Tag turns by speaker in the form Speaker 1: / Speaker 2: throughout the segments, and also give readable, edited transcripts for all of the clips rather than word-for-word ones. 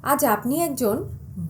Speaker 1: আজ আপনি একজন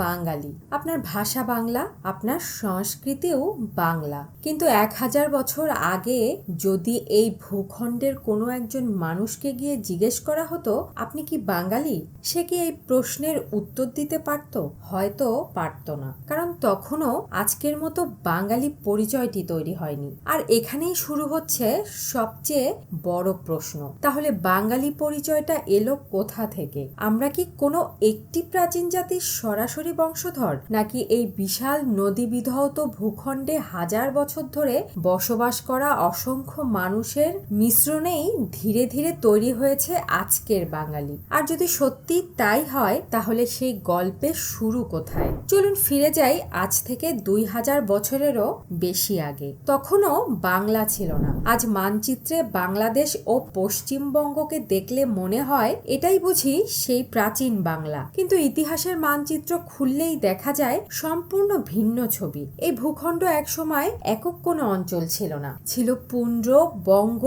Speaker 1: বাঙালি, আপনার ভাষা বাংলা, আপনার সংস্কৃতিও বাংলা। কিন্তু 1000 বছর আগে যদি এই ভূখণ্ডের কোনো একজন মানুষকে গিয়ে জিজ্ঞেস করা হতো আপনি কি বাঙালি, সে কি এই প্রশ্নের উত্তর দিতে পারত? হয়তো পারত না, কারণ তখনও আজকের মতো বাঙালি পরিচয়টি তৈরি হয়নি। আর এখানেই শুরু হচ্ছে সবচেয়ে বড় প্রশ্ন, তাহলে বাঙালি পরিচয়টা এলো কোথা থেকে? আমরা কি কোনো একটি প্রাচীন জাতির সরাসরি বংশধর, নাকি এই বিশাল নদী বিধৌত ভূখণ্ডে হাজার বছর ধরে বসবাস করা অসংখ্য মানুষের মিশ্রণেই ধীরে ধীরে তৈরি হয়েছে আজকের বাঙালি? আর যদি সত্যি তাই হয়, তাহলে সেই গল্পের শুরু কোথায়? চলুন ফিরে যাই আজ থেকে 2000 বছরেরও বেশি আগে। তখনও বাংলা ছিল না। আজ মানচিত্রে বাংলাদেশ ও পশ্চিমবঙ্গকে দেখলে মনে হয় এটাই বুঝি সেই প্রাচীন বাংলা, কিন্তু ইতিহাসের মানচিত্র খুললেই দেখা যায় সম্পূর্ণ ভিন্ন ছবি। এই ভূখণ্ড একসময় একক কোনো অঞ্চল ছিল না, ছিল পুন্ড্র, বঙ্গ,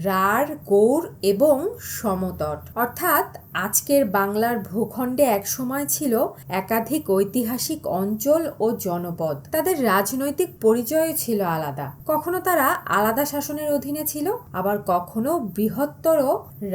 Speaker 1: রাঢ়, গৌড় এবং সমতট। অর্থাৎ আজকের বাংলার ভূখণ্ডে একসময় ছিল একাধিক ঐতিহাসিক অঞ্চল ও জনপদ। তাদের রাজনৈতিক পরিচয় ছিল আলাদা, কখনো তারা আলাদা শাসনের অধীনে ছিল, আবার কখনো বৃহত্তর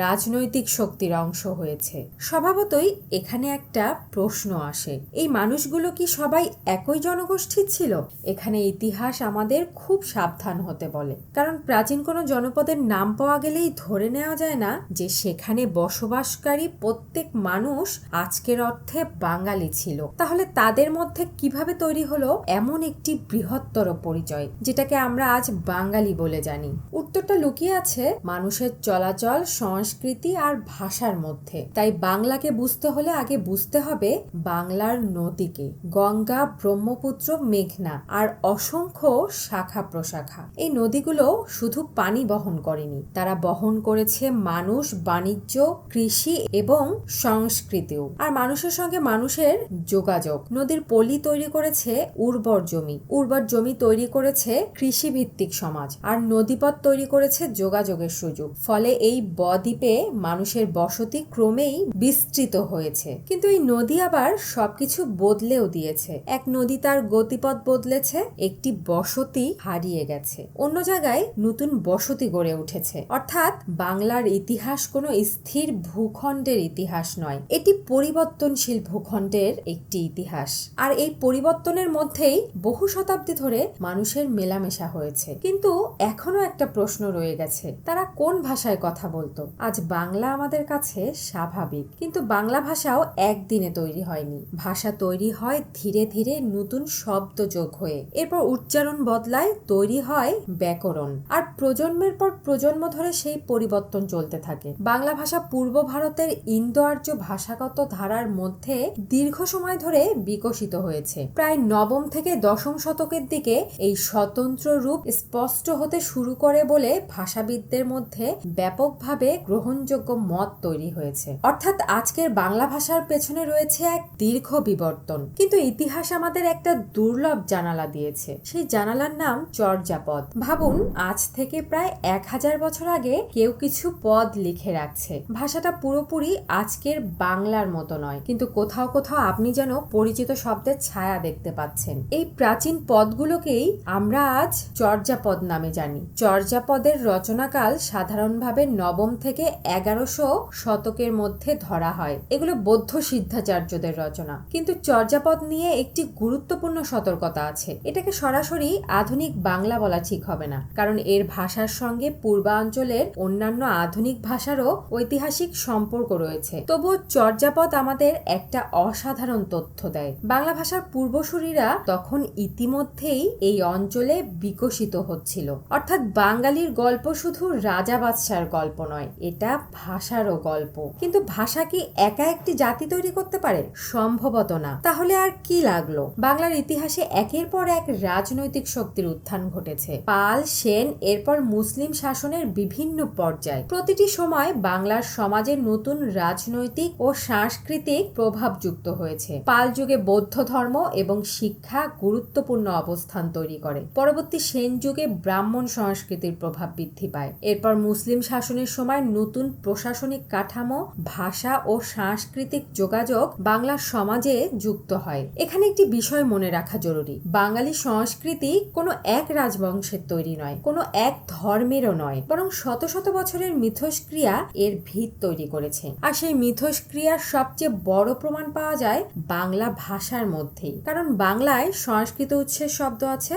Speaker 1: রাজনৈতিক শক্তির অংশ হয়েছে। স্বভাবতই এখানে একটা প্রশ্ন আসে, এই মানুষগুলো কি সবাই একই জনগোষ্ঠীর ছিল? এখানে ইতিহাস আমাদের খুব সাবধান হতে বলে, কারণ প্রাচীন কোনো জনপদের নাম পাওয়া গেলেই ধরে নেওয়া যায় না যে সেখানে বসবাসকারী প্রত্যেক মানুষ আজকের অর্থে বাঙালি ছিল। তাহলে তাদের মধ্যে কিভাবে তৈরি হলো এমন একটি বৃহত্তর পরিচয়, যেটাকে আমরা আজ বাঙালি বলে জানি? উত্তরটা লুকিয়ে আছে মানুষের চলাচল, সংস্কৃতি আর ভাষার মধ্যে। তাই বাংলাকে বুঝতে হলে আগে বুঝতে হবে বাংলার নদীকে, গঙ্গা, ব্রহ্মপুত্র, মেঘনা আর অসংখ্য শাখা প্রশাখা। এই নদীগুলো শুধু পানি বহন করেনি, তারা বহন করেছে মানুষ, বাণিজ্য, কৃষি এবং সংস্কৃতিও। আর মানুষের সঙ্গে মানুষের যোগাযোগ। নদীর পলি তৈরি করেছে উর্বর জমি, উর্বর জমি তৈরি করেছে কৃষিভিত্তিক সমাজ, আর নদীপথ তৈরি করেছে যোগাযোগের সুযোগ। ফলে এই বদ্বীপে মানুষের বসতি ক্রমেই বিস্তৃত হয়েছে। কিন্তু এই নদী আবার সবকিছু বদলেও দিয়েছে। এক নদী তার গতিপথ বদলেছে, একটি বসতি হারিয়ে গেছে, অন্য জায়গায় নতুন বসতি গড়ে উঠেছে। অর্থাৎ বাংলার ইতিহাস কোনো স্থির ভূখণ্ডের ইতিহাস নয়, এটি পরিবর্তনশীল ভূখণ্ডের একটি ইতিহাস। আর এই পরিবর্তনের মধ্যেই বহু শতাব্দী ধরে মানুষের মেলামেশা হয়েছে। কিন্তু এখনো একটা প্রশ্ন রয়ে গেছে, তারা কোন ভাষায় কথা বলতো? আজ বাংলা আমাদের কাছে স্বাভাবিক, কিন্তু বাংলা ভাষাও একদিনে তৈরি হয়নি। ভাষা তৈরি হয় ধীরে ধীরে নতুন শব্দ যোগ হয়ে, এরপর উচ্চারণ বদলায়, তৈরি হয় ব্যাকরণ, আর প্রজন্মের পর প্রজন্ম ধরে সেই পরিবর্তন চলতে থাকে। বাংলা ভাষা পূর্ব ভারতের ইন্দো আর্য ভাষাগত ধারার মধ্যে দীর্ঘ সময় ধরে বিকশিত হয়েছে। প্রায় নবম থেকে দশম শতকের দিকে এই স্বতন্ত্র রূপ স্পষ্ট হতে শুরু করে বলে ভাষাবিদদের মধ্যে ব্যাপকভাবে গ্রহণযোগ্য মত তৈরি হয়েছে। অর্থাৎ আজকের বাংলা ভাষার পেছনে রয়েছে এক দীর্ঘ বিবর্তন। কিন্তু ইতিহাস আমাদের একটা দুর্লভ জানালা দিয়েছে, সেই জানালার নাম চর্যাপদ। ভাবুন, আজ থেকে প্রায় 1000 বছর আগে কেউ কিছু পদ লিখে রাখছে। ভাষাটা পুরোপুরি আজকের বাংলার মতো নয়, কিন্তু কোথাও কোথাও আপনি যেন পরিচিত শব্দের ছায়া দেখতে পাচ্ছেন। এই প্রাচীন পদগুলোকেই আমরা আজ চর্যাপদ নামে জানি। চর্যাপদের রচনাকাল সাধারণভাবে নবম থেকে 1100 শতকের মধ্যে ধরা হয়। এগুলো বৌদ্ধ সিদ্ধাচার্যদের রচনা। কিন্তু চর্যাপদ নিয়ে একটি গুরুত্বপূর্ণ সতর্কতা আছে, এটাকে সরাসরি আধুনিক বাংলা বলা ঠিক হবে না, কারণ এর ভাষার সঙ্গে পূর্বাঞ্চলের অন্যান্য আধুনিক ভাষারও ঐতিহাসিক সম্পর্ক রয়েছে। তবুও চর্যাপদ আমাদের একটা অসাধারণ তথ্য দেয়। বাংলা ভাষার পূর্বসূরীরা তখন ইতিমধ্যেই এই অঞ্চলে বিকশিত হচ্ছিল। অর্থাৎ বাঙালির গল্প শুধু রাজা বাদশার গল্প নয়, এটা ভাষারও গল্প। কিন্তু ভাষা কি একা একটি জাতি তৈরি করতে পারে? সম্ভবত না। তাহলে আর কি লাগলো? বাংলার ইতিহাসে একের পর এক রাজনৈতিক শক্তির উত্থান ঘটেছে। পাল, সেন, এরপর মুসলিম শাসনের বিভিন্ন পর্যায়। প্রতিটি সময় বাংলার সমাজে নতুন রাজনৈতিক ও সাংস্কৃতিক প্রভাব যুক্ত হয়েছে। পাল যুগে বৌদ্ধ ধর্ম এবং শিক্ষা গুরুত্বপূর্ণ অবস্থান তৈরি করে। পরবর্তী সেন যুগে ব্রাহ্মণ সংস্কৃতির প্রভাব বৃদ্ধি পায়। এরপর মুসলিম শাসনের সময় নতুন প্রশাসনিক কাঠামো, ভাষা ও সাংস্কৃতিক যোগাযোগ বাংলা সমাজে যুক্ত হয়। এখানে একটি বিষয় মনে রাখা জরুরি, বাঙালি সংস্কৃতি কোনো এক রাজবংশের তৈরি নয়, কোনো এক ধর্মেরও নয়, বরং শত শত বছরের মিথস্ক্রিয়া এর ভিত তৈরি করেছে। আর সেই মিথস্ক্রিয়ার সবচেয়ে বড় প্রমাণ পাওয়া যায় বাংলা ভাষার মধ্যেই। কারণ বাংলায় সংস্কৃত উৎসের শব্দ আছে,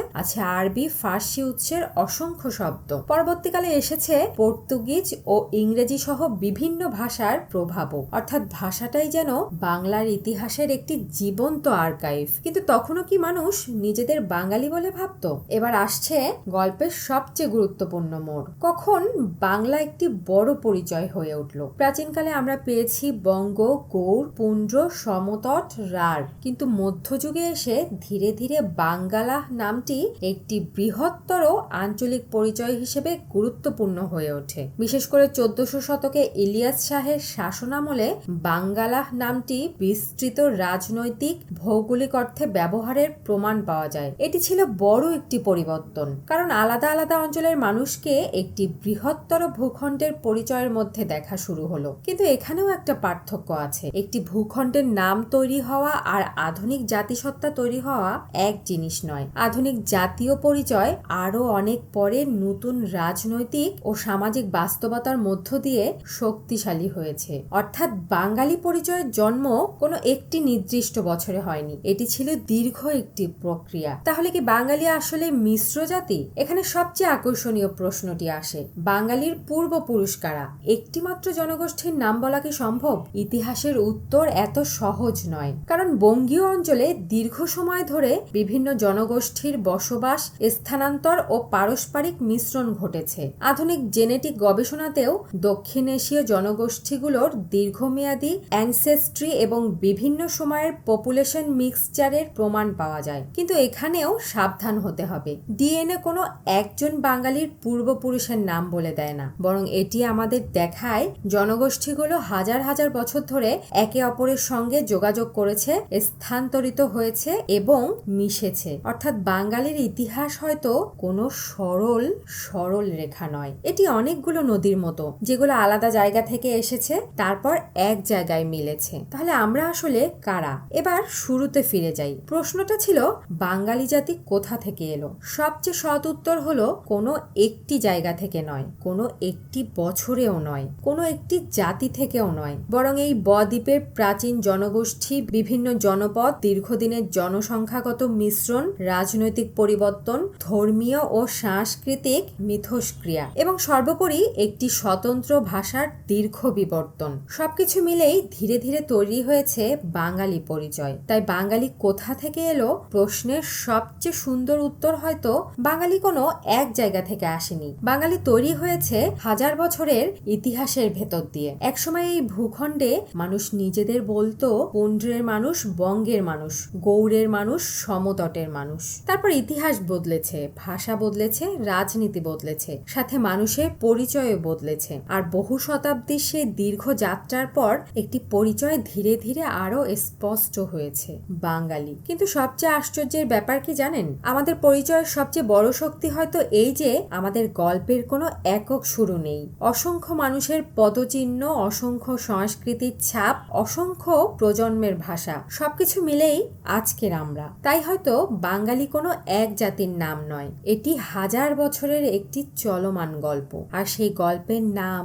Speaker 1: আরবি ফার্সি উৎসের অসংখ্য শব্দ। পরবর্তীকালে এসেছে পর্তুগিজ ও ইংরেজি সহ বিভিন্ন ভাষার প্রভাবও। অর্থাৎ ভাষাটাই যেন বাংলার ইতিহাসের একটি জীবন্ত আর্কাইভ। কিন্তু তখনও কি মানুষ নিজেদের বাঙালি বলে ভাবত? এবার আসছে গল্পের সবচেয়ে গুরুত্বপূর্ণ মোড়। কখন বাংলা একটি বড় পরিচয় হয়ে উঠল? প্রাচীনকালে আমরা পেয়েছি বঙ্গ, গৌড়, পুন্ড্র, সমতট, রাঢ়। কিন্তু মধ্যযুগে এসে ধীরে ধীরে বাঙ্গালা নামটি একটি বৃহত্তর আঞ্চলিক পরিচয় হিসেবে গুরুত্বপূর্ণ হয়ে ওঠে। বিশেষ করে 1400 শতকে ইলিয়াস শাহের শাসনামলে বাঙ্গালা নামটি বিস্তৃত রাজনৈতিক ভৌগোলিক অর্থে ব্যবহারের প্রমাণ পাওয়া যায়। এটি ছিল বড় একটি পরিবর্তন, কারণ আলাদা আলাদা অঞ্চলের মানুষকে একটি বৃহত্তর ভূখণ্ডের পরিচয়ের মধ্যে দেখা শুরু হলো। কিন্তু এখানেও একটা পার্থক্য আছে। একটি ভূখণ্ডের নাম তৈরি হওয়া আর আধুনিক জাতিসত্তা তৈরি হওয়া এক জিনিস নয়। আধুনিক জাতীয় পরিচয় আরো অনেক পরে নতুন রাজনৈতিক ও সামাজিক বাস্তবতার মধ্য দিয়ে শক্তিশালী হয়েছে। অর্থাৎ বাঙালি পরিচয়ের জন্ম কোনো একটি নির্দিষ্ট বছরে হয়নি, এটি ছিল দীর্ঘ একটি প্রক্রিয়া। তাহলে কি বাঙালি আসলে মিশ্র জাতি? এখানে সবচেয়ে আকর্ষণীয় প্রশ্নটি আসে, বাঙালির পূর্বপুরুষ কারা? একটি মাত্র জনগোষ্ঠীর নাম বলা কি সম্ভব? ইতিহাসের উত্তর এত সহজ নয়, কারণ বঙ্গীয় অঞ্চলে দীর্ঘ সময় ধরে বিভিন্ন জনগোষ্ঠীর বসবাস, স্থানান্তর ও পারস্পরিক মিশ্রণ ঘটেছে। আধুনিক জেনেটিক গবেষণাতেও দক্ষিণ এশীয় জনগোষ্ঠীগুলোর দীর্ঘমেয়াদী অ্যানসেস্ট্রি এবং বিভিন্ন সময়ের পপুলেশন মিক্সচারের প্রমাণ পাওয়া যায়। কিন্তু এখানেও সাবধান হতে হবে, ডিএনএ কোনো একজন বাঙালির পূর্বপুরুষের নাম বলে দেয় না, বরং এটি আমাদের দেখায় জনগোষ্ঠীগুলো হাজার হাজার বছর ধরে একে অপরের সঙ্গে যোগাযোগ করেছে, স্থানান্তরিত হয়েছে এবং মিশেছে। অর্থাৎ বাঙালির ইতিহাস হয়তো কোনো সরল রেখা নয়, এটি অনেকগুলো নদীর মতো, যেগুলো আলাদা জায়গা থেকে এসেছে, তারপর এক জায়গায় মিলেছে। তাহলে আমরা আসলে কারা? এবার শুরুতে ফিরে যাই। প্রশ্নটা ছিল বাঙালি জাতি কোথা থেকে এলো? সবচেয়ে সৎ উত্তর হলো কোনো একটি জায়গা থেকে নয়, কোনো একটি বছরেও নয়, কোনো একটি জাতি থেকেও নয়, বরং এই বদ্বীপের প্রাচীন জনগোষ্ঠী, বিভিন্ন জনপদ, দীর্ঘদিনের জনসংখ্যাগত মিশ্রণ, রাজনৈতিক পরিবর্তন, ধর্মীয় ও সাংস্কৃতিক মিথস্ক্রিয়া এবং সর্বোপরি একটি স্বতন্ত্র ভাষার দীর্ঘ বিবর্তন, সবকিছু মিলেই ধীরে ধীরে তৈরি হয়েছে বাঙালি পরিচয়। তাই বাঙালি কোথা থেকে এলো প্রশ্নের সবচেয়ে সুন্দর উত্তর হয়তো বাঙালি কোনো এক জায়গা থেকে আসেনি, বাঙালি তৈরি হয়েছে হাজার বছরের ইতিহাসের ভেতর দিয়ে। একসময় এই ভূখণ্ডে মানুষ নিজেদের বলতো পুন্ড্রের মানুষ, বঙ্গের মানুষ, গৌড়ের মানুষ, সমতটের মানুষ। তারপর ইতিহাস বদলেছে, ভাষা বদলেছে, রাজনীতি বদলেছে, সাথে মানুষের পরিচয়ও বদলেছে। আর বহু শতাব্দীর সেই দীর্ঘ যাত্রার পর একটি পরিচয় ধীরে ধীরে আরো স্পষ্ট হয়েছে, বাঙালি। কিন্তু সবচেয়ে আশ্চর্যের ব্যাপার কি জানেন? আমাদের পরিচয়ের সবচেয়ে বড় শক্তি হয়তো এই যে আমাদের গল্পের কোনো একক শুরু নেই। অসংখ্য মানুষের পদচিহ্ন, অসংখ্য সংস্কৃতির ছাপ, অসংখ্য প্রজন্মের ভাষা, সবকিছু মিলেই আজকের আমরা। তাই হয়তো বাঙালি কোনো এক জাতির নাম নয়, এটি হাজার বছরের একটি চলমান গল্প, আর সেই গল্পের নাম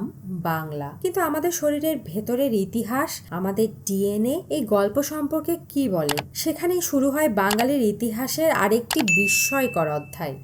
Speaker 1: বাংলা। কিন্তু আমাদের শরীরের ভেতরের ইতিহাস, আমাদের ডিএনএ এই গল্প সম্পর্কে কি বলে? সেখানেই শুরু হয় বাঙালির ইতিহাসের আরেকটি বিস্ময়কর অধ্যায়।